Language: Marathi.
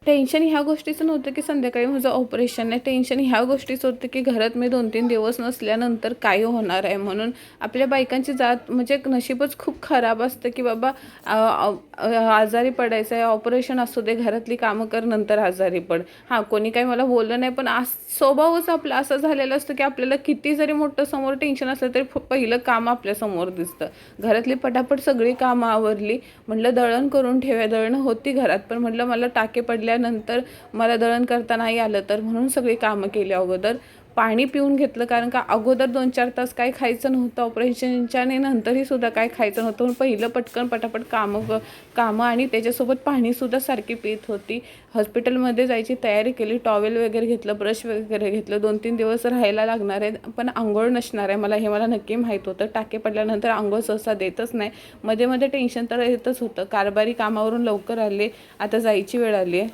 टेन्शन ह्या गोष्टीचं नव्हतं की संध्याकाळी माझं ऑपरेशन आहे, टेन्शन ह्या गोष्टीचं होतं की घरात मी 2-3 दिवस नसल्यानंतर काय होणार आहे. म्हणून आपल्या बायकांची जात म्हणजे नशीबच खूप खराब असतं की बाबा आजारी पडायचं आहे, ऑपरेशन असू दे, घरातली कामं कर, नंतर आजारी पड. हां, कोणी काही मला बोललं नाही, पण स्वभावच आपला असं झालेलं असतं की आपल्याला किती जरी मोठं समोर टेन्शन असलं तरी पहिलं काम आपल्यासमोर दिसतं. घरातली पटापट सगळी कामं आवरली. म्हटलं दळण करून ठेवूया, दळणं होती घरात, पण म्हटलं मला टाके पडल्यानंतर मला दळण करता नाही आलं तर, म्हणून सगळी कामं केली अगोदर. पाणी पिऊन घेतलं, कारण का अगोदर 2-4 तास काही खायचं नव्हतं ऑपरेशनच्या, आणि नंतरही सुद्धा काही खायचं नव्हतं. पहिलं पटकन पटापट कामं आणि त्याच्यासोबत पाणीसुद्धा सारखी पित होती. हॉस्पिटलमध्ये जायची तयारी केली, टॉवेल वगैरे घेतलं, ब्रश वगैरे घेतलं. 2-3 दिवस राहायला लागणार आहे, पण आंघोळ नसणार आहे मला, हे मला नक्की माहीत होतं. टाके पडल्यानंतर आंघोळ सहसा देतच नाही. मध्ये मध्ये टेन्शन तर येतच होतं. कारभारी कामावरून लवकर आले, आता जायची वेळ आली आहे.